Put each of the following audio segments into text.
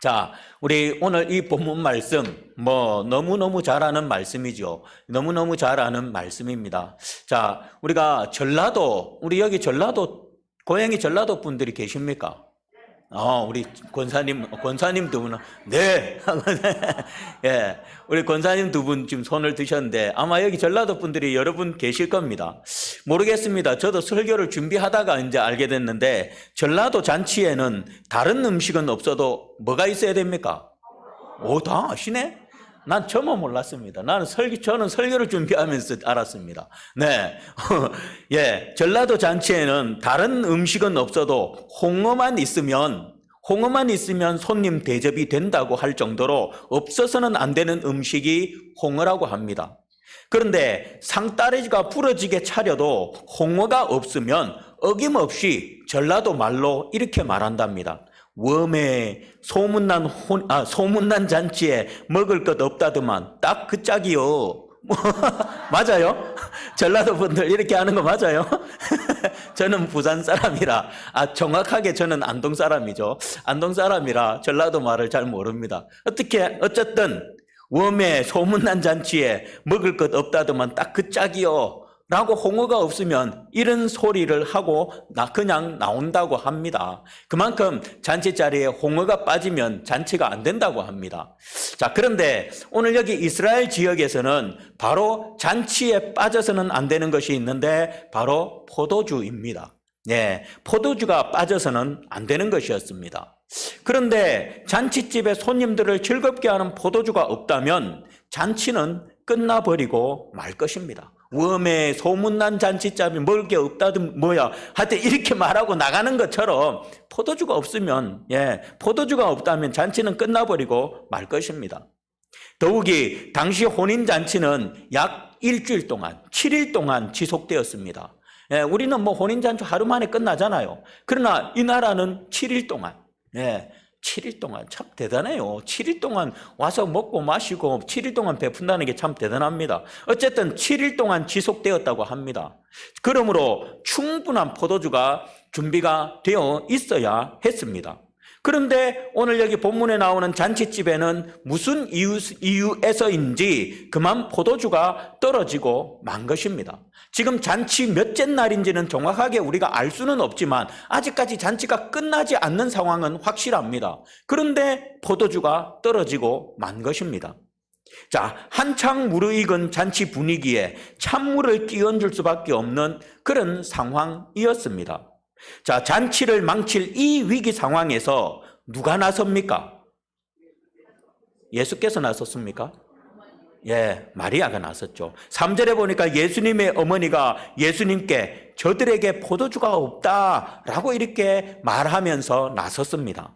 자, 우리 오늘 이 본문 말씀, 너무너무 잘 아는 말씀이죠. 너무너무 잘 아는 말씀입니다. 자, 우리가 우리 여기 고향이 전라도 분들이 계십니까? 우리 권사님 두 분은, 네. 예, 우리 권사님 두 분 지금 손을 드셨는데 아마 여기 전라도 분들이 여러분 계실 겁니다. 모르겠습니다. 저도 설교를 준비하다가 이제 알게 됐는데 전라도 잔치에는 다른 음식은 없어도 뭐가 있어야 됩니까? 다 아시네? 난 전혀 몰랐습니다. 저는 설교를 준비하면서 알았습니다. 네. 예. 전라도 잔치에는 다른 음식은 없어도 홍어만 있으면 손님 대접이 된다고 할 정도로 없어서는 안 되는 음식이 홍어라고 합니다. 그런데 상다리가 부러지게 차려도 홍어가 없으면 어김없이 전라도 말로 이렇게 말한답니다. 웜에 소문난 잔치에 먹을 것 없다더만 딱 그 짝이요. 맞아요? 전라도 분들 이렇게 하는 거 맞아요? 저는 부산 사람이라, 정확하게 저는 안동 사람이죠. 안동 사람이라 전라도 말을 잘 모릅니다. 어쨌든 웜에 소문난 잔치에 먹을 것 없다더만 딱 그 짝이요 라고 홍어가 없으면 이런 소리를 하고 그냥 나온다고 합니다. 그만큼 잔치 자리에 홍어가 빠지면 잔치가 안 된다고 합니다. 자, 그런데 오늘 여기 이스라엘 지역에서는 바로 잔치에 빠져서는 안 되는 것이 있는데 바로 포도주입니다. 네, 포도주가 빠져서는 안 되는 것이었습니다. 그런데 잔치집에 손님들을 즐겁게 하는 포도주가 없다면 잔치는 끝나버리고 말 것입니다. 웜에 소문난 잔치집에 먹을 게 없다든 하여튼 이렇게 말하고 나가는 것처럼 포도주가 없다면 잔치는 끝나버리고 말 것입니다. 더욱이 당시 혼인잔치는 약 일주일 동안, 7일 동안 지속되었습니다. 우리는 혼인잔치 하루 만에 끝나잖아요. 그러나 이 나라는 7일 동안, 7일 동안 참 대단해요. 7일 동안 와서 먹고 마시고 7일 동안 베푼다는 게 참 대단합니다. 어쨌든 7일 동안 지속되었다고 합니다. 그러므로 충분한 포도주가 준비가 되어 있어야 했습니다. 그런데 오늘 여기 본문에 나오는 잔치집에는 무슨 이유에서인지 그만 포도주가 떨어지고 만 것입니다. 지금 잔치 몇째 날인지는 정확하게 우리가 알 수는 없지만 아직까지 잔치가 끝나지 않는 상황은 확실합니다. 그런데 포도주가 떨어지고 만 것입니다. 자, 한창 무르익은 잔치 분위기에 찬물을 끼얹을 수밖에 없는 그런 상황이었습니다. 자, 잔치를 망칠 이 위기 상황에서 누가 나섭니까? 예수께서 나섰습니까? 마리아가 나섰죠. 3절에 보니까 예수님의 어머니가 예수님께 저들에게 포도주가 없다라고 이렇게 말하면서 나섰습니다.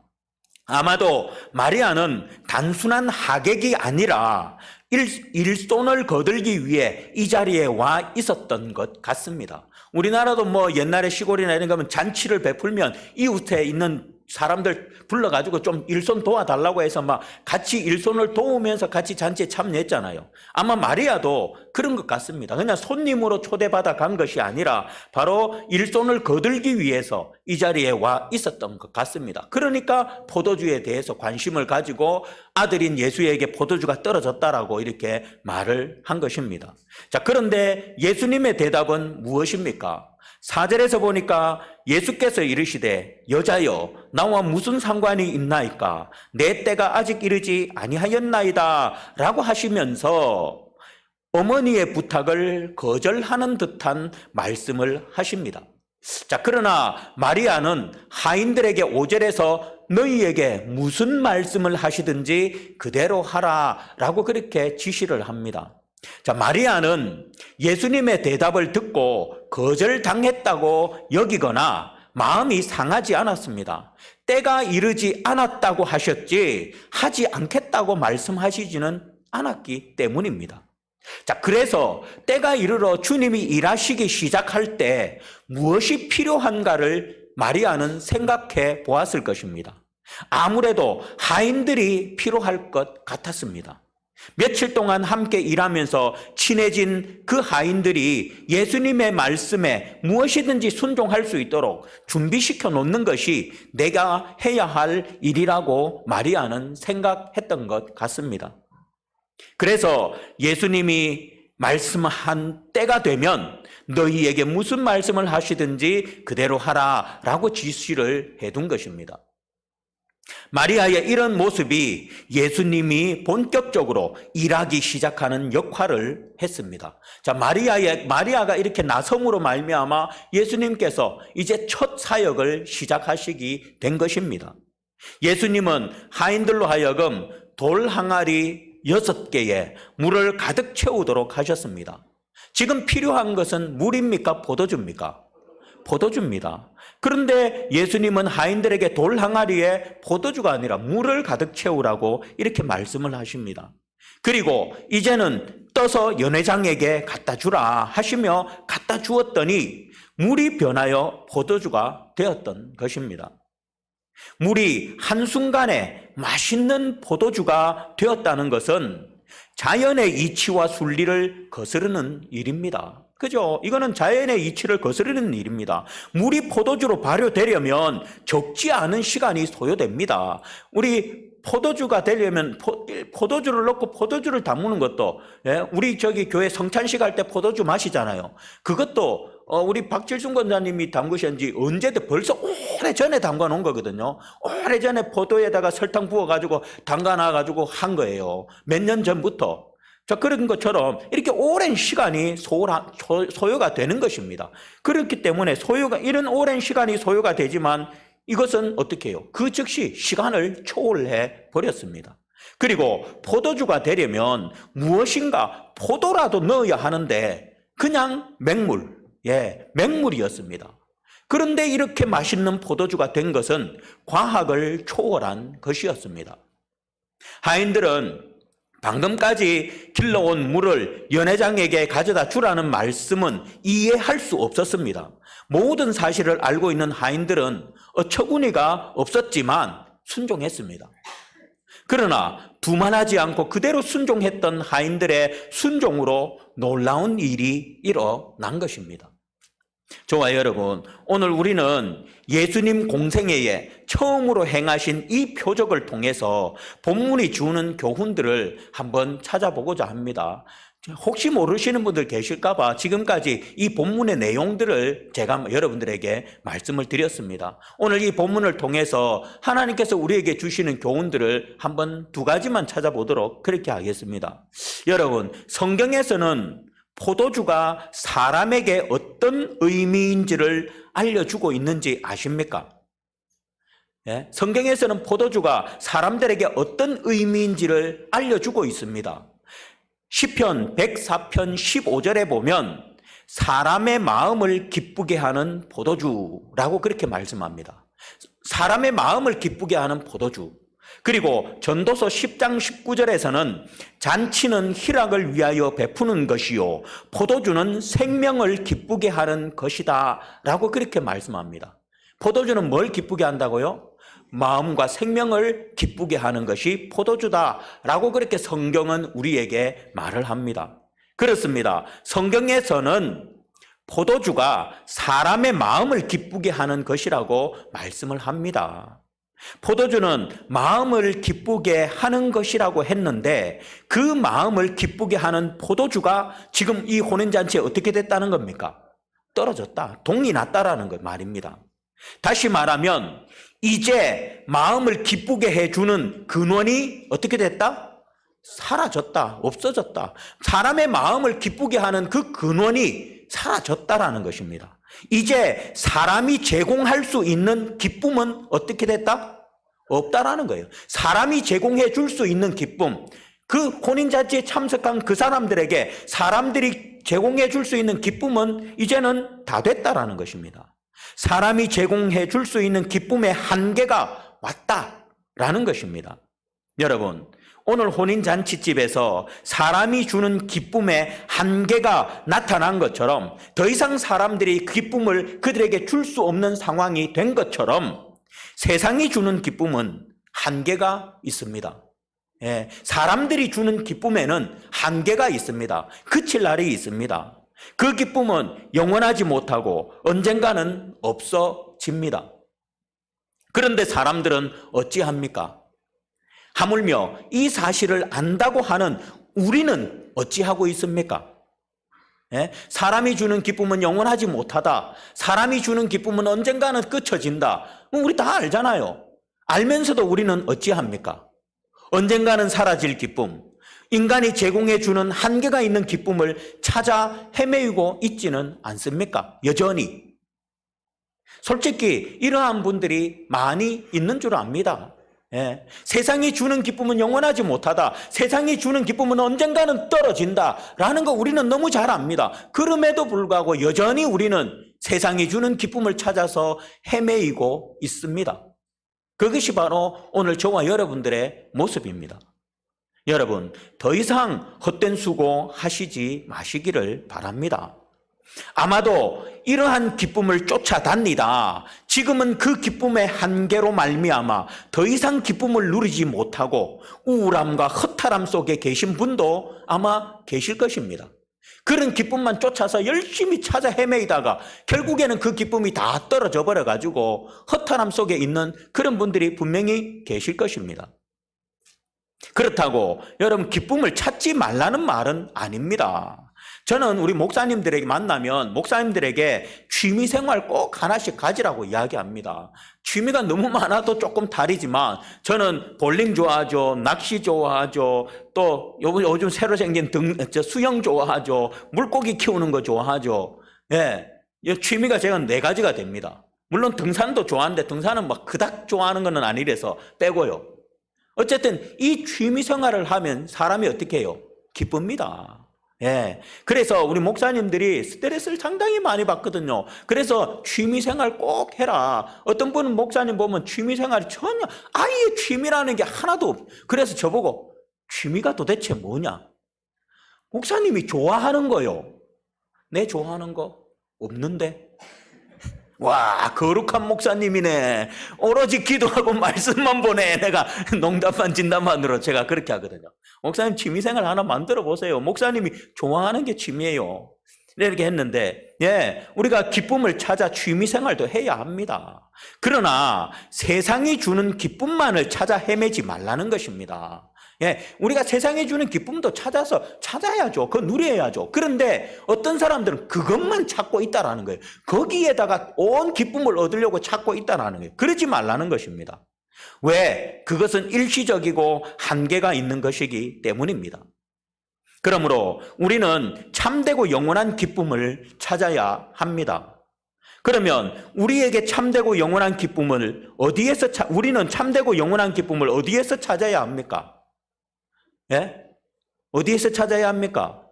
아마도 마리아는 단순한 하객이 아니라 일손을 거들기 위해 이 자리에 와 있었던 것 같습니다. 우리나라도 옛날에 시골이나 이런 거 하면 잔치를 베풀면 이웃에 있는 사람들 불러가지고 좀 일손 도와달라고 해서 같이 일손을 도우면서 같이 잔치에 참여했잖아요. 아마 마리아도 그런 것 같습니다. 그냥 손님으로 초대받아 간 것이 아니라 바로 일손을 거들기 위해서 이 자리에 와 있었던 것 같습니다. 그러니까 포도주에 대해서 관심을 가지고 아들인 예수에게 포도주가 떨어졌다라고 이렇게 말을 한 것입니다. 자, 그런데 예수님의 대답은 무엇입니까? 4절에서 보니까 예수께서 이르시되 여자여 나와 무슨 상관이 있나이까 내 때가 아직 이르지 아니하였나이다 라고 하시면서 어머니의 부탁을 거절하는 듯한 말씀을 하십니다. 자, 그러나 마리아는 하인들에게 5절에서 너희에게 무슨 말씀을 하시든지 그대로 하라 라고 그렇게 지시를 합니다. 자, 마리아는 예수님의 대답을 듣고 거절당했다고 여기거나 마음이 상하지 않았습니다. 때가 이르지 않았다고 하셨지 하지 않겠다고 말씀하시지는 않았기 때문입니다. 자, 그래서 때가 이르러 주님이 일하시기 시작할 때 무엇이 필요한가를 마리아는 생각해 보았을 것입니다. 아무래도 하인들이 필요할 것 같았습니다. 며칠 동안 함께 일하면서 친해진 그 하인들이 예수님의 말씀에 무엇이든지 순종할 수 있도록 준비시켜 놓는 것이 내가 해야 할 일이라고 마리아는 생각했던 것 같습니다. 그래서 예수님이 말씀한 때가 되면 너희에게 무슨 말씀을 하시든지 그대로 하라 라고 지시를 해둔 것입니다. 마리아의 이런 모습이 예수님이 본격적으로 일하기 시작하는 역할을 했습니다. 자, 마리아가 이렇게 나섬으로 말미암아 예수님께서 이제 첫 사역을 시작하시게 된 것입니다. 예수님은 하인들로 하여금 돌 항아리 6개에 물을 가득 채우도록 하셨습니다. 지금 필요한 것은 물입니까? 포도주입니까? 포도주입니다. 그런데 예수님은 하인들에게 돌 항아리에 포도주가 아니라 물을 가득 채우라고 이렇게 말씀을 하십니다. 그리고 이제는 떠서 연회장에게 갖다 주라 하시며 갖다 주었더니 물이 변하여 포도주가 되었던 것입니다. 물이 한순간에 맛있는 포도주가 되었다는 것은 자연의 이치와 순리를 거스르는 일입니다. 그죠? 이거는 자연의 이치를 거스르는 일입니다. 물이 포도주로 발효되려면 적지 않은 시간이 소요됩니다. 우리 포도주가 되려면 포도주를 넣고 포도주를 담그는 것도, 우리 저기 교회 성찬식 할 때 포도주 마시잖아요. 그것도 우리 박질순 권사님이 담그신 지 언제든 벌써 오래전에 담가 놓은 거거든요. 오래전에 포도에다가 설탕 부어가지고 담가 놔가지고 한 거예요. 몇 년 전부터. 자, 그런 것처럼 이렇게 오랜 시간이 소요가 되는 것입니다. 그렇기 때문에 이런 오랜 시간이 소요가 되지만 이것은 어떻게 해요? 그 즉시 시간을 초월해 버렸습니다. 그리고 포도주가 되려면 무엇인가 포도라도 넣어야 하는데 그냥 맹물이었습니다. 그런데 이렇게 맛있는 포도주가 된 것은 과학을 초월한 것이었습니다. 하인들은 방금까지 길러온 물을 연회장에게 가져다 주라는 말씀은 이해할 수 없었습니다. 모든 사실을 알고 있는 하인들은 어처구니가 없었지만 순종했습니다. 그러나 두만하지 않고 그대로 순종했던 하인들의 순종으로 놀라운 일이 일어난 것입니다. 저와 여러분, 오늘 우리는 예수님 공생애에 처음으로 행하신 이 표적을 통해서 본문이 주는 교훈들을 한번 찾아보고자 합니다. 혹시 모르시는 분들 계실까 봐 지금까지 이 본문의 내용들을 제가 여러분들에게 말씀을 드렸습니다. 오늘 이 본문을 통해서 하나님께서 우리에게 주시는 교훈들을 한번 2가지만 찾아보도록 그렇게 하겠습니다. 여러분, 성경에서는 포도주가 사람에게 어떤 의미인지를 알려주고 있는지 아십니까? 성경에서는 포도주가 사람들에게 어떤 의미인지를 알려주고 있습니다. 시편 104편 15절에 보면 사람의 마음을 기쁘게 하는 포도주라고 그렇게 말씀합니다. 사람의 마음을 기쁘게 하는 포도주. 그리고 전도서 10장 19절에서는 잔치는 희락을 위하여 베푸는 것이요 포도주는 생명을 기쁘게 하는 것이다 라고 그렇게 말씀합니다. 포도주는 뭘 기쁘게 한다고요? 마음과 생명을 기쁘게 하는 것이 포도주다 라고 그렇게 성경은 우리에게 말을 합니다. 그렇습니다. 성경에서는 포도주가 사람의 마음을 기쁘게 하는 것이라고 말씀을 합니다. 포도주는 마음을 기쁘게 하는 것이라고 했는데 그 마음을 기쁘게 하는 포도주가 지금 이 혼인잔치에 어떻게 됐다는 겁니까? 떨어졌다. 동이 났다라는 것 말입니다. 다시 말하면 이제 마음을 기쁘게 해주는 근원이 어떻게 됐다? 사라졌다. 없어졌다. 사람의 마음을 기쁘게 하는 그 근원이 사라졌다라는 것입니다. 이제 사람이 제공할 수 있는 기쁨은 어떻게 됐다? 없다라는 거예요. 사람이 제공해 줄 수 있는 기쁨, 그 혼인잔치에 참석한 그 사람들에게 사람들이 제공해 줄 수 있는 기쁨은 이제는 다 됐다라는 것입니다. 사람이 제공해 줄 수 있는 기쁨의 한계가 왔다라는 것입니다. 여러분, 오늘 혼인잔치집에서 사람이 주는 기쁨의 한계가 나타난 것처럼 더 이상 사람들이 기쁨을 그들에게 줄 수 없는 상황이 된 것처럼 세상이 주는 기쁨은 한계가 있습니다. 사람들이 주는 기쁨에는 한계가 있습니다. 그칠 날이 있습니다. 그 기쁨은 영원하지 못하고 언젠가는 없어집니다. 그런데 사람들은 어찌합니까? 하물며 이 사실을 안다고 하는 우리는 어찌하고 있습니까? 사람이 주는 기쁨은 영원하지 못하다. 사람이 주는 기쁨은 언젠가는 끝쳐진다. 우리 다 알잖아요. 알면서도 우리는 어찌합니까? 언젠가는 사라질 기쁨, 인간이 제공해 주는 한계가 있는 기쁨을 찾아 헤매이고 있지는 않습니까? 여전히. 솔직히 이러한 분들이 많이 있는 줄 압니다. 세상이 주는 기쁨은 영원하지 못하다. 세상이 주는 기쁨은 언젠가는 떨어진다라는 거 우리는 너무 잘 압니다. 그럼에도 불구하고 여전히 우리는 세상이 주는 기쁨을 찾아서 헤매이고 있습니다. 그것이 바로 오늘 저와 여러분들의 모습입니다. 여러분, 더 이상 헛된 수고 하시지 마시기를 바랍니다. 아마도 이러한 기쁨을 쫓아다니다 지금은 그 기쁨의 한계로 말미암아 더 이상 기쁨을 누리지 못하고 우울함과 허탈함 속에 계신 분도 아마 계실 것입니다. 그런 기쁨만 쫓아서 열심히 찾아 헤매이다가 결국에는 그 기쁨이 다 떨어져 버려가지고 허탈함 속에 있는 그런 분들이 분명히 계실 것입니다. 그렇다고 여러분 기쁨을 찾지 말라는 말은 아닙니다. 저는 우리 목사님들에게 만나면 목사님들에게 취미생활 꼭 하나씩 가지라고 이야기합니다. 취미가 너무 많아도 조금 다르지만 저는 볼링 좋아하죠, 낚시 좋아하죠, 또 요즘 새로 생긴 수영 좋아하죠, 물고기 키우는 거 좋아하죠. 취미가 제가 4가지가 됩니다. 물론 등산도 좋아하는데 등산은 막 그닥 좋아하는 건 아니라서 빼고요. 어쨌든 이 취미생활을 하면 사람이 어떻게 해요? 기쁩니다. 그래서 우리 목사님들이 스트레스를 상당히 많이 받거든요. 그래서 취미생활 꼭 해라. 어떤 분은 목사님 보면 취미생활이 전혀 아예 취미라는 게 하나도 없고, 그래서 저보고 취미가 도대체 뭐냐? 목사님이 좋아하는 거요. 내 좋아하는 거 없는데? 와, 거룩한 목사님이네. 오로지 기도하고 말씀만 보내. 내가 농담만 진담만으로 제가 그렇게 하거든요. 목사님 취미생활 하나 만들어 보세요. 목사님이 좋아하는 게 취미예요. 이렇게 했는데, 우리가 기쁨을 찾아 취미생활도 해야 합니다. 그러나 세상이 주는 기쁨만을 찾아 헤매지 말라는 것입니다. 우리가 세상이 주는 기쁨도 찾아야죠. 그거 누려야죠. 그런데 어떤 사람들은 그것만 찾고 있다라는 거예요. 거기에다가 온 기쁨을 얻으려고 찾고 있다라는 거예요. 그러지 말라는 것입니다. 왜? 그것은 일시적이고 한계가 있는 것이기 때문입니다. 그러므로 우리는 참되고 영원한 기쁨을 찾아야 합니다. 그러면 우리에게 참되고 영원한 기쁨을 우리는 참되고 영원한 기쁨을 어디에서 찾아야 합니까? 어디에서 찾아야 합니까?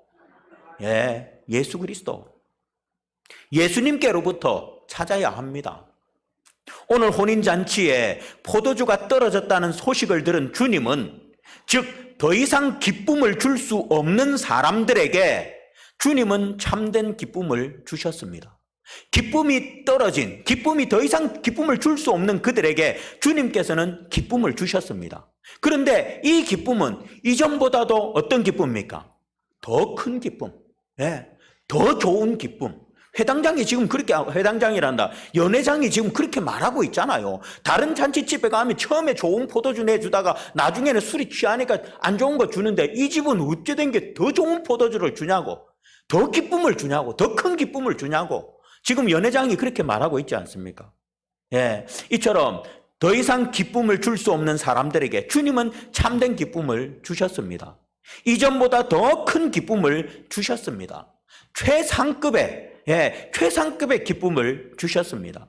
예수 그리스도. 예수님께로부터 찾아야 합니다. 오늘 혼인잔치에 포도주가 떨어졌다는 소식을 들은 주님은, 즉 더 이상 기쁨을 줄 수 없는 사람들에게 주님은 참된 기쁨을 주셨습니다. 기쁨이 떨어진, 기쁨이 더 이상 기쁨을 줄 수 없는 그들에게 주님께서는 기쁨을 주셨습니다. 그런데 이 기쁨은 이전보다도 어떤 기쁨입니까? 더 큰 기쁨, 더 좋은 기쁨. 회당장이 지금 그렇게, 회당장이란다, 연회장이 지금 그렇게 말하고 있잖아요. 다른 잔치집에 가면 처음에 좋은 포도주 내주다가 나중에는 술이 취하니까 안 좋은 거 주는데 이 집은 어찌 된 게 더 좋은 포도주를 주냐고, 더 기쁨을 주냐고, 더 큰 기쁨을 주냐고. 지금 연회장이 그렇게 말하고 있지 않습니까? 이처럼 더 이상 기쁨을 줄 수 없는 사람들에게 주님은 참된 기쁨을 주셨습니다. 이전보다 더 큰 기쁨을 주셨습니다. 최상급의 기쁨을 주셨습니다.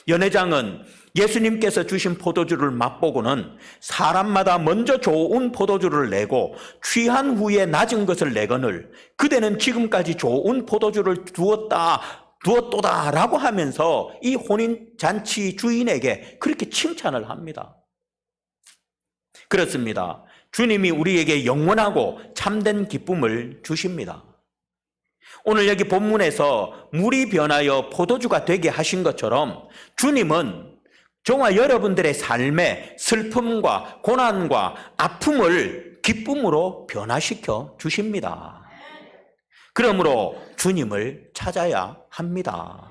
연회장은 예수님께서 주신 포도주를 맛보고는 사람마다 먼저 좋은 포도주를 내고 취한 후에 낮은 것을 내거늘 그대는 지금까지 좋은 포도주를 두었도다라고 하면서 이 혼인잔치 주인에게 그렇게 칭찬을 합니다. 그렇습니다. 주님이 우리에게 영원하고 참된 기쁨을 주십니다. 오늘 여기 본문에서 물이 변하여 포도주가 되게 하신 것처럼 주님은 저와 여러분들의 삶의 슬픔과 고난과 아픔을 기쁨으로 변화시켜 주십니다. 그러므로 주님을 찾아야 합니다.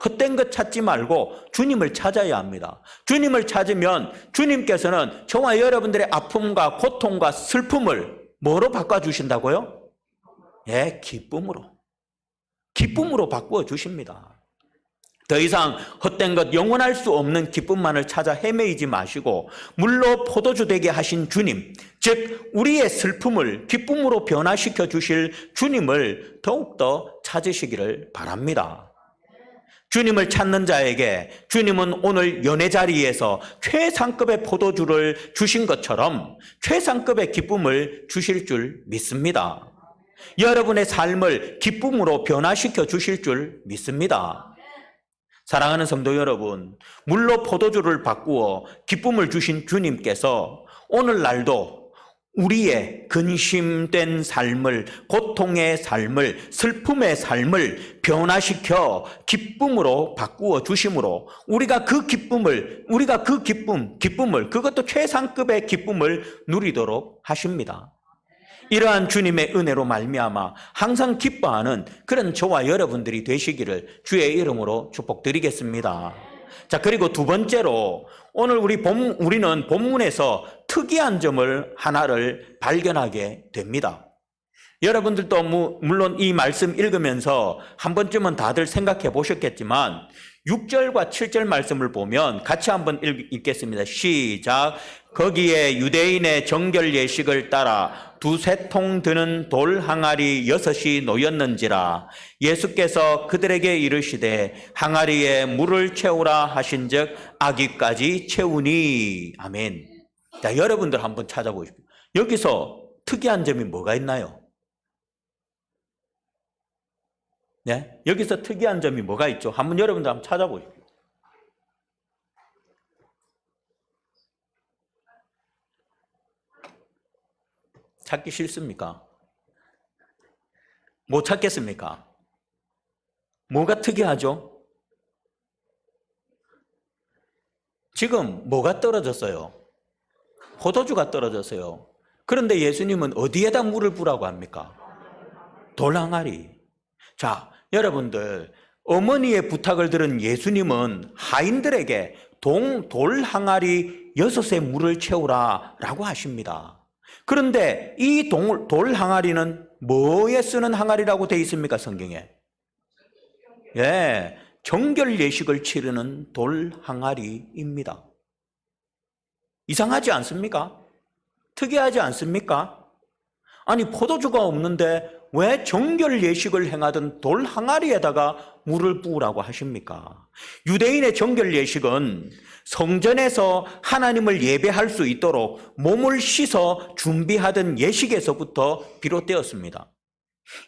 헛된 것 찾지 말고 주님을 찾아야 합니다. 주님을 찾으면 주님께서는 저와 여러분들의 아픔과 고통과 슬픔을 뭐로 바꿔주신다고요? 예, 기쁨으로. 기쁨으로 바꾸어 주십니다. 더 이상 헛된 것, 영원할 수 없는 기쁨만을 찾아 헤매이지 마시고 물로 포도주 되게 하신 주님, 즉 우리의 슬픔을 기쁨으로 변화시켜 주실 주님을 더욱더 찾으시기를 바랍니다. 주님을 찾는 자에게 주님은 오늘 연회 자리에서 최상급의 포도주를 주신 것처럼 최상급의 기쁨을 주실 줄 믿습니다. 여러분의 삶을 기쁨으로 변화시켜 주실 줄 믿습니다. 사랑하는 성도 여러분, 물로 포도주를 바꾸어 기쁨을 주신 주님께서 오늘날도 우리의 근심된 삶을, 고통의 삶을, 슬픔의 삶을 변화시켜 기쁨으로 바꾸어 주심으로 우리가 그 기쁨을, 그것도 최상급의 기쁨을 누리도록 하십니다. 이러한 주님의 은혜로 말미암아 항상 기뻐하는 그런 저와 여러분들이 되시기를 주의 이름으로 축복드리겠습니다. 자, 그리고 두 번째로 오늘 우리는 본문에서 특이한 점을 하나를 발견하게 됩니다. 여러분들도 물론 이 말씀 읽으면서 한 번쯤은 다들 생각해 보셨겠지만 6절과 7절 말씀을 보면 같이 한번 읽겠습니다. 시작. 거기에 유대인의 정결 예식을 따라 두세 통 드는 돌 항아리 6이 놓였는지라. 예수께서 그들에게 이르시되 항아리에 물을 채우라 하신즉 아기까지 채우니. 아멘. 자, 여러분들 한번 찾아보십시오. 여기서 특이한 점이 뭐가 있나요? 네? 여기서 특이한 점이 뭐가 있죠? 한번 여러분들 한번 찾아보십시오. 찾기 싫습니까? 못 찾겠습니까? 뭐가 특이하죠? 지금 뭐가 떨어졌어요? 포도주가 떨어졌어요. 그런데 예수님은 어디에다 물을 부라고 합니까? 돌항아리. 자, 여러분들, 어머니의 부탁을 들은 예수님은 하인들에게 돌 항아리 6의 물을 채우라 라고 하십니다. 그런데 이 돌 항아리는 뭐에 쓰는 항아리라고 되어 있습니까, 성경에? 예, 정결 예식을 치르는 돌 항아리입니다. 이상하지 않습니까? 특이하지 않습니까? 아니, 포도주가 없는데 왜 정결 예식을 행하던 돌 항아리에다가 물을 부으라고 하십니까? 유대인의 정결 예식은 성전에서 하나님을 예배할 수 있도록 몸을 씻어 준비하던 예식에서부터 비롯되었습니다.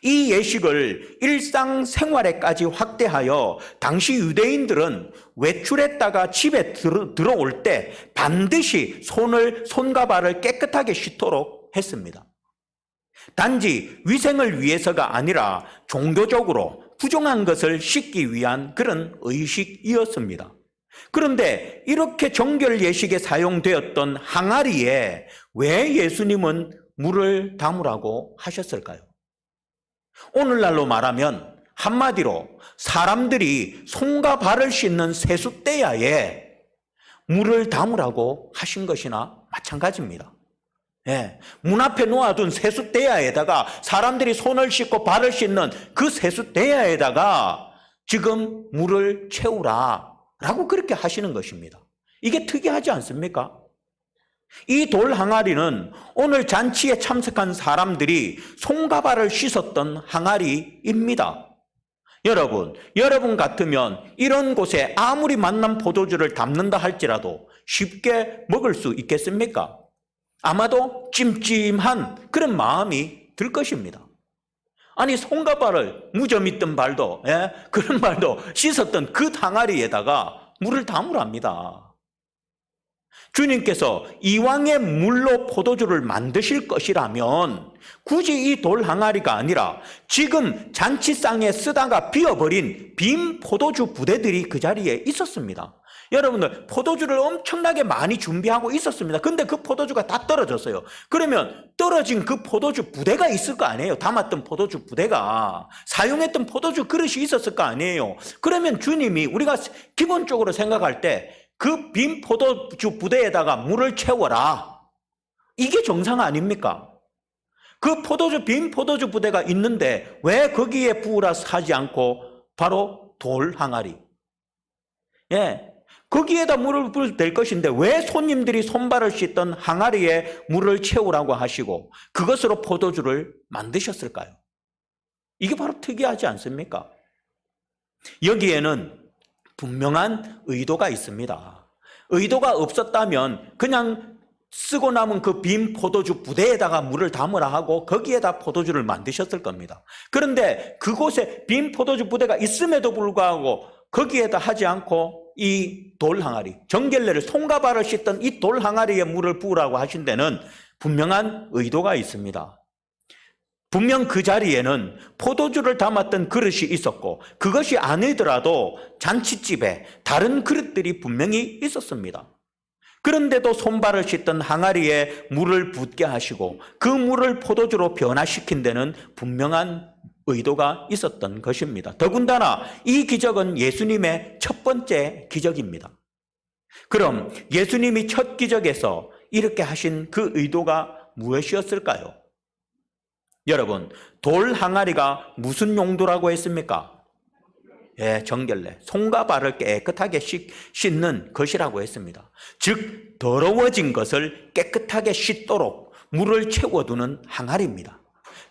이 예식을 일상생활에까지 확대하여 당시 유대인들은 외출했다가 집에 들어올 때 반드시 손과 발을 깨끗하게 씻도록 했습니다. 단지 위생을 위해서가 아니라 종교적으로 부정한 것을 씻기 위한 그런 의식이었습니다. 그런데 이렇게 정결 예식에 사용되었던 항아리에 왜 예수님은 물을 담으라고 하셨을까요? 오늘날로 말하면 한마디로 사람들이 손과 발을 씻는 세숫대야에 물을 담으라고 하신 것이나 마찬가지입니다. 예, 문 앞에 놓아둔 세숫대야에다가 사람들이 손을 씻고 발을 씻는 그 세숫대야에다가 지금 물을 채우라라고 그렇게 하시는 것입니다. 이게 특이하지 않습니까? 이 돌 항아리는 오늘 잔치에 참석한 사람들이 손과 발을 씻었던 항아리입니다. 여러분 같으면 이런 곳에 아무리 맛난 포도주를 담는다 할지라도 쉽게 먹을 수 있겠습니까? 아마도 찜찜한 그런 마음이 들 것입니다. 아니, 손과 발을, 무좀 있던 발도, 그런 발도 씻었던 그 항아리에다가 물을 담으랍니다. 주님께서 이왕의 물로 포도주를 만드실 것이라면 굳이 이 돌 항아리가 아니라 지금 잔치상에 쓰다가 비어버린 빈 포도주 부대들이 그 자리에 있었습니다. 여러분들, 포도주를 엄청나게 많이 준비하고 있었습니다. 근데 그 포도주가 다 떨어졌어요. 그러면 떨어진 그 포도주 부대가 있을 거 아니에요. 담았던 포도주 부대가, 사용했던 포도주 그릇이 있었을 거 아니에요. 그러면 주님이 우리가 기본적으로 생각할 때 그 빈 포도주 부대에다가 물을 채워라, 이게 정상 아닙니까? 그 빈 포도주 부대가 있는데 왜 거기에 부으라 하지 않고 바로 돌 항아리, 거기에다 물을 부을 될 것인데 왜 손님들이 손발을 씻던 항아리에 물을 채우라고 하시고 그것으로 포도주를 만드셨을까요? 이게 바로 특이하지 않습니까? 여기에는 분명한 의도가 있습니다. 의도가 없었다면 그냥 쓰고 남은 그 빈 포도주 부대에다가 물을 담으라 하고 거기에다 포도주를 만드셨을 겁니다. 그런데 그곳에 빈 포도주 부대가 있음에도 불구하고 거기에다 하지 않고 이 돌 항아리, 정결례를 손과 발을 씻던 이 돌 항아리에 물을 부으라고 하신 데는 분명한 의도가 있습니다. 분명 그 자리에는 포도주를 담았던 그릇이 있었고 그것이 아니더라도 잔치집에 다른 그릇들이 분명히 있었습니다. 그런데도 손발을 씻던 항아리에 물을 붓게 하시고 그 물을 포도주로 변화시킨 데는 분명한 의도가 있었던 것입니다. 더군다나 이 기적은 예수님의 첫 번째 기적입니다. 그럼 예수님이 첫 기적에서 이렇게 하신 그 의도가 무엇이었을까요? 여러분, 돌 항아리가 무슨 용도라고 했습니까? 정결례, 손과 발을 깨끗하게 씻는 것이라고 했습니다. 즉 더러워진 것을 깨끗하게 씻도록 물을 채워두는 항아리입니다.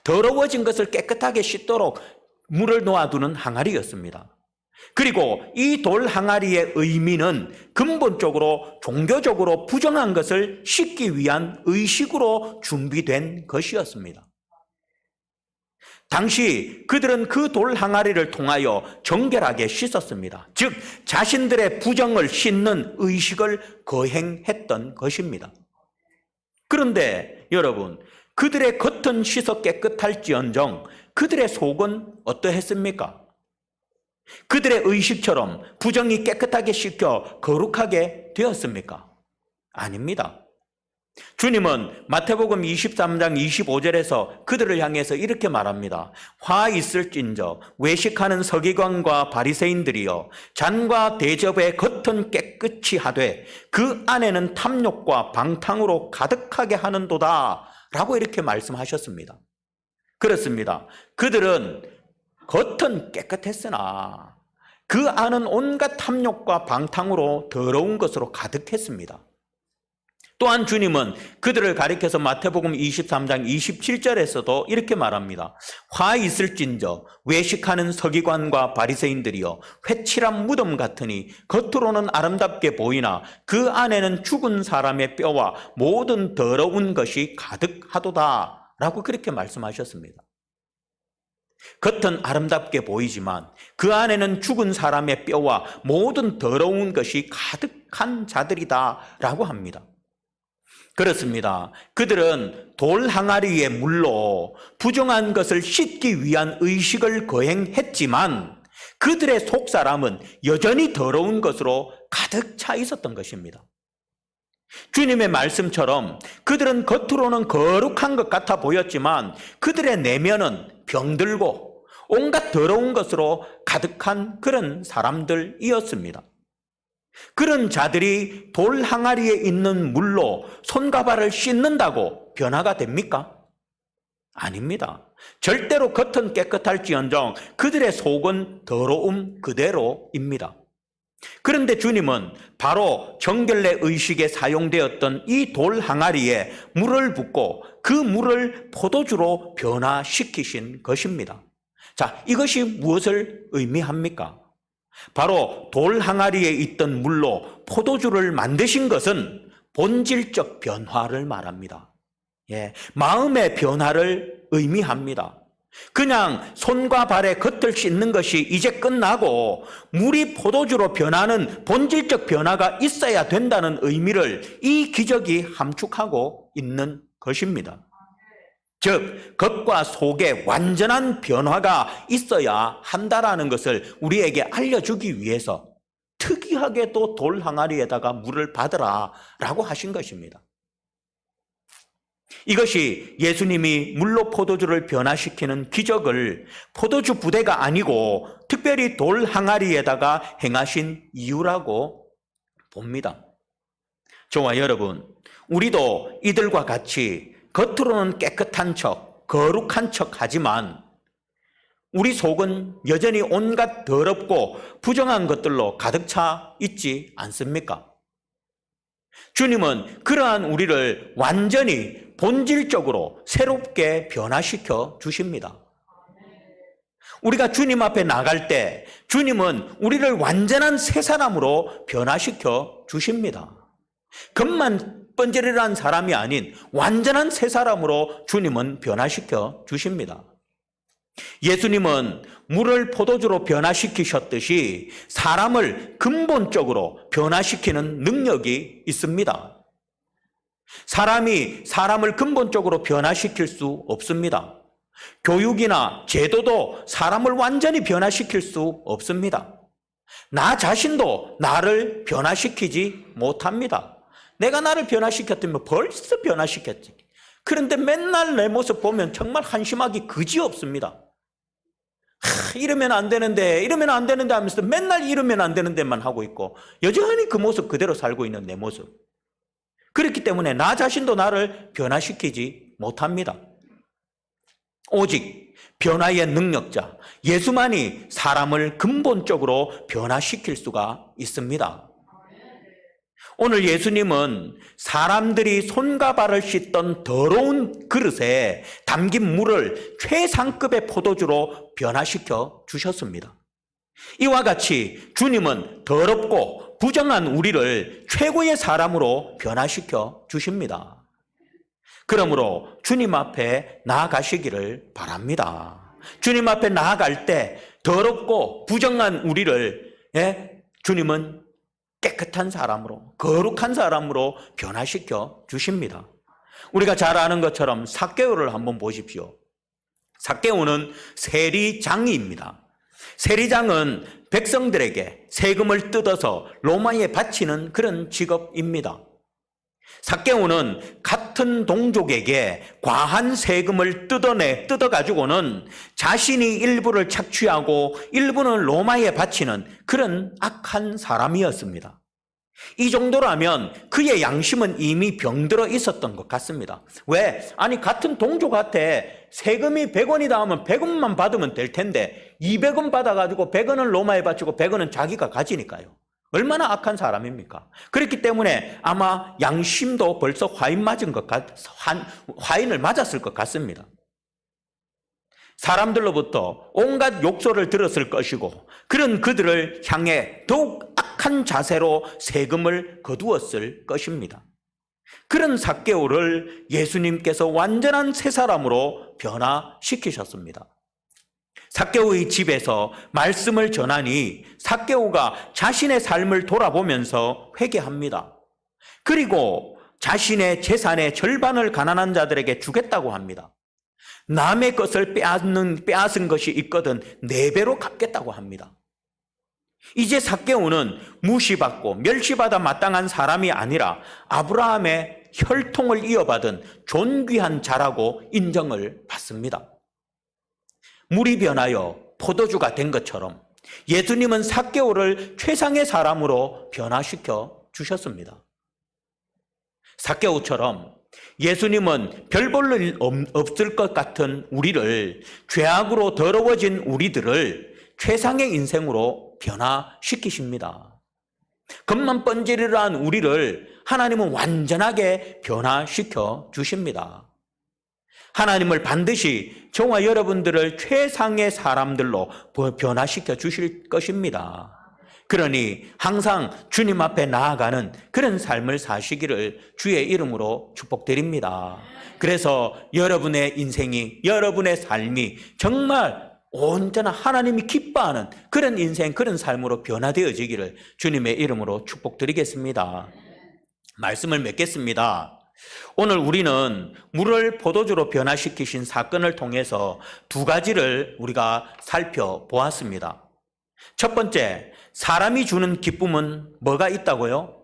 더러워진 것을 깨끗하게 씻도록 물을 놓아두는 항아리였습니다. 그리고 이 돌 항아리의 의미는 근본적으로 종교적으로 부정한 것을 씻기 위한 의식으로 준비된 것이었습니다. 당시 그들은 그 돌 항아리를 통하여 정결하게 씻었습니다. 즉 자신들의 부정을 씻는 의식을 거행했던 것입니다. 그런데 여러분, 그들의 겉은 씻어 깨끗할지언정 그들의 속은 어떠했습니까? 그들의 의식처럼 부정이 깨끗하게 씻겨 거룩하게 되었습니까? 아닙니다. 주님은 마태복음 23장 25절에서 그들을 향해서 이렇게 말합니다. 화 있을진저 외식하는 서기관과 바리새인들이여, 잔과 대접의 겉은 깨끗이 하되 그 안에는 탐욕과 방탕으로 가득하게 하는도다 라고 이렇게 말씀하셨습니다. 그렇습니다. 그들은 겉은 깨끗했으나 그 안은 온갖 탐욕과 방탕으로 더러운 것으로 가득했습니다. 또한 주님은 그들을 가리켜서 마태복음 23장 27절에서도 이렇게 말합니다. 화 있을진저 외식하는 서기관과 바리새인들이여, 회칠한 무덤 같으니 겉으로는 아름답게 보이나 그 안에는 죽은 사람의 뼈와 모든 더러운 것이 가득하도다 라고 그렇게 말씀하셨습니다. 겉은 아름답게 보이지만 그 안에는 죽은 사람의 뼈와 모든 더러운 것이 가득한 자들이다 라고 합니다. 그렇습니다. 그들은 돌 항아리의 물로 부정한 것을 씻기 위한 의식을 거행했지만 그들의 속사람은 여전히 더러운 것으로 가득 차 있었던 것입니다. 주님의 말씀처럼 그들은 겉으로는 거룩한 것 같아 보였지만 그들의 내면은 병들고 온갖 더러운 것으로 가득한 그런 사람들이었습니다. 그런 자들이 돌 항아리에 있는 물로 손과 발을 씻는다고 변화가 됩니까? 아닙니다. 절대로 겉은 깨끗할지언정 그들의 속은 더러움 그대로입니다. 그런데 주님은 바로 정결례 의식에 사용되었던 이 돌 항아리에 물을 붓고 그 물을 포도주로 변화시키신 것입니다. 자, 이것이 무엇을 의미합니까? 바로 돌 항아리에 있던 물로 포도주를 만드신 것은 본질적 변화를 말합니다. 마음의 변화를 의미합니다. 그냥 손과 발의 겉을 씻는 것이 이제 끝나고 물이 포도주로 변하는 본질적 변화가 있어야 된다는 의미를 이 기적이 함축하고 있는 것입니다. 즉, 겉과 속의 완전한 변화가 있어야 한다라는 것을 우리에게 알려주기 위해서 특이하게도 돌 항아리에다가 물을 받으라 라고 하신 것입니다. 이것이 예수님이 물로 포도주를 변화시키는 기적을 포도주 부대가 아니고 특별히 돌 항아리에다가 행하신 이유라고 봅니다. 저와 여러분, 우리도 이들과 같이 겉으로는 깨끗한 척, 거룩한 척 하지만 우리 속은 여전히 온갖 더럽고 부정한 것들로 가득 차 있지 않습니까? 주님은 그러한 우리를 완전히 본질적으로 새롭게 변화시켜 주십니다. 우리가 주님 앞에 나갈 때 주님은 우리를 완전한 새 사람으로 변화시켜 주십니다. 겉만 번지르르한 사람이 아닌 완전한 새 사람으로 주님은 변화시켜 주십니다. 예수님은 물을 포도주로 변화시키셨듯이 사람을 근본적으로 변화시키는 능력이 있습니다. 사람이 사람을 근본적으로 변화시킬 수 없습니다. 교육이나 제도도 사람을 완전히 변화시킬 수 없습니다. 나 자신도 나를 변화시키지 못합니다. 내가 나를 변화시켰다면 벌써 변화시켰지. 그런데 맨날 내 모습 보면 정말 한심하기 그지없습니다. 이러면 안 되는데 하면서 맨날 이러면 안 되는 데만 하고 있고 여전히 그 모습 그대로 살고 있는 내 모습. 그렇기 때문에 나 자신도 나를 변화시키지 못합니다. 오직 변화의 능력자 예수만이 사람을 근본적으로 변화시킬 수가 있습니다. 오늘 예수님은 사람들이 손과 발을 씻던 더러운 그릇에 담긴 물을 최상급의 포도주로 변화시켜 주셨습니다. 이와 같이 주님은 더럽고 부정한 우리를 최고의 사람으로 변화시켜 주십니다. 그러므로 주님 앞에 나아가시기를 바랍니다. 주님 앞에 나아갈 때 더럽고 부정한 우리를 주님은 깨끗한 사람으로, 거룩한 사람으로 변화시켜 주십니다. 우리가 잘 아는 것처럼 삭개오를 한번 보십시오. 삭개오는 세리장입니다. 세리장은 백성들에게 세금을 뜯어서 로마에 바치는 그런 직업입니다. 삭개오는 같은 동족에게 과한 세금을 뜯어가지고는 자신이 일부를 착취하고 일부는 로마에 바치는 그런 악한 사람이었습니다. 이 정도라면 그의 양심은 이미 병들어 있었던 것 같습니다. 왜? 아니 같은 동족한테 세금이 100원이다 하면 100원만 받으면 될 텐데 200원 받아가지고 100원은 로마에 바치고 100원은 자기가 가지니까요. 얼마나 악한 사람입니까? 그렇기 때문에 아마 양심도 벌써 화인을 맞았을 것 같습니다. 사람들로부터 온갖 욕설을 들었을 것이고 그런 그들을 향해 더욱 악한 자세로 세금을 거두었을 것입니다. 그런 삭개오를 예수님께서 완전한 새 사람으로 변화시키셨습니다. 삭개오의 집에서 말씀을 전하니 삭개오가 자신의 삶을 돌아보면서 회개합니다. 그리고 자신의 재산의 절반을 가난한 자들에게 주겠다고 합니다. 남의 것을 빼앗은 것이 있거든 4배로 갚겠다고 합니다. 이제 삭개오는 무시받고 멸시받아 마땅한 사람이 아니라 아브라함의 혈통을 이어받은 존귀한 자라고 인정을 받습니다. 물이 변하여 포도주가 된 것처럼 예수님은 삭개오를 최상의 사람으로 변화시켜 주셨습니다. 삭개오처럼 예수님은 별 볼 일 없을 것 같은 우리를, 죄악으로 더러워진 우리들을 최상의 인생으로 변화시키십니다. 겉만 번지르르한 우리를 하나님은 완전하게 변화시켜 주십니다. 하나님을 반드시 저와 여러분들을 최상의 사람들로 변화시켜 주실 것입니다. 그러니 항상 주님 앞에 나아가는 그런 삶을 사시기를 주의 이름으로 축복드립니다. 그래서 여러분의 인생이, 여러분의 삶이 정말 온전한 하나님이 기뻐하는 그런 인생, 그런 삶으로 변화되어지기를 주님의 이름으로 축복드리겠습니다. 말씀을 맺겠습니다. 오늘 우리는 물을 포도주로 변화시키신 사건을 통해서 두 가지를 우리가 살펴보았습니다. 첫 번째, 사람이 주는 기쁨은 뭐가 있다고요?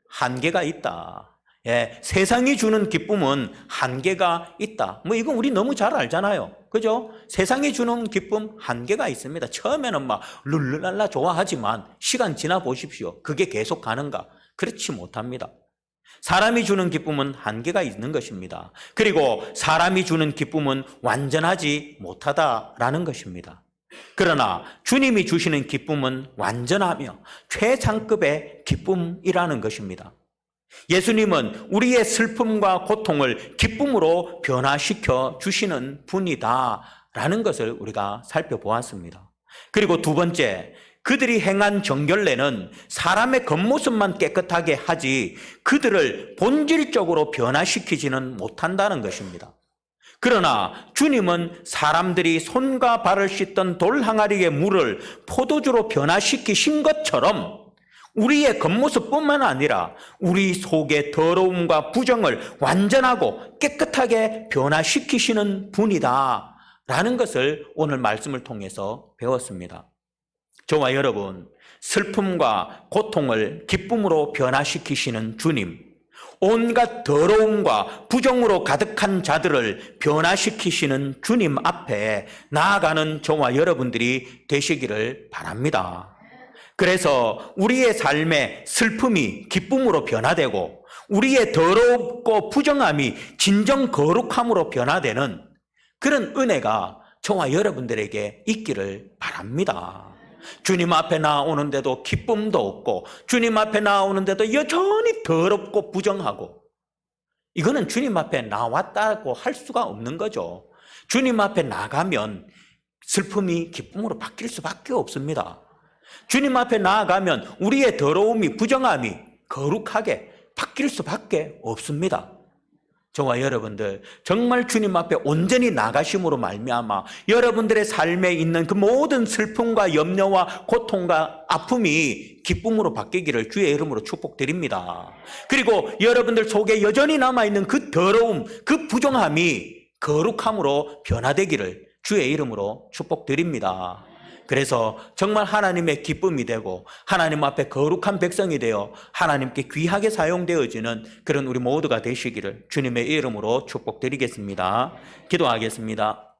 한계가 있다. 예, 세상이 주는 기쁨은 한계가 있다. 뭐 이건 우리 너무 잘 알잖아요. 그죠? 세상이 주는 기쁨 한계가 있습니다. 처음에는 막 룰루랄라 좋아하지만 시간 지나 보십시오. 그게 계속 가는가? 그렇지 못합니다. 사람이 주는 기쁨은 한계가 있는 것입니다. 그리고 사람이 주는 기쁨은 완전하지 못하다라는 것입니다. 그러나 주님이 주시는 기쁨은 완전하며 최상급의 기쁨이라는 것입니다. 예수님은 우리의 슬픔과 고통을 기쁨으로 변화시켜 주시는 분이다라는 것을 우리가 살펴보았습니다. 그리고 두 번째, 그들이 행한 정결례는 사람의 겉모습만 깨끗하게 하지 그들을 본질적으로 변화시키지는 못한다는 것입니다. 그러나 주님은 사람들이 손과 발을 씻던 돌 항아리의 물을 포도주로 변화시키신 것처럼 우리의 겉모습뿐만 아니라 우리 속의 더러움과 부정을 완전하고 깨끗하게 변화시키시는 분이다라는 것을 오늘 말씀을 통해서 배웠습니다. 저와 여러분, 슬픔과 고통을 기쁨으로 변화시키시는 주님, 온갖 더러움과 부정으로 가득한 자들을 변화시키시는 주님 앞에 나아가는 저와 여러분들이 되시기를 바랍니다. 그래서 우리의 삶의 슬픔이 기쁨으로 변화되고 우리의 더럽고 부정함이 진정 거룩함으로 변화되는 그런 은혜가 저와 여러분들에게 있기를 바랍니다. 주님 앞에 나오는데도 기쁨도 없고 주님 앞에 나오는데도 여전히 더럽고 부정하고, 이거는 주님 앞에 나왔다고 할 수가 없는 거죠. 주님 앞에 나가면 슬픔이 기쁨으로 바뀔 수밖에 없습니다. 주님 앞에 나아가면 우리의 더러움이, 부정함이 거룩하게 바뀔 수밖에 없습니다. 저와 여러분들 정말 주님 앞에 온전히 나가심으로 말미암아 여러분들의 삶에 있는 그 모든 슬픔과 염려와 고통과 아픔이 기쁨으로 바뀌기를 주의 이름으로 축복드립니다. 그리고 여러분들 속에 여전히 남아있는 그 더러움, 그 부정함이 거룩함으로 변화되기를 주의 이름으로 축복드립니다. 그래서 정말 하나님의 기쁨이 되고 하나님 앞에 거룩한 백성이 되어 하나님께 귀하게 사용되어지는 그런 우리 모두가 되시기를 주님의 이름으로 축복드리겠습니다. 기도하겠습니다.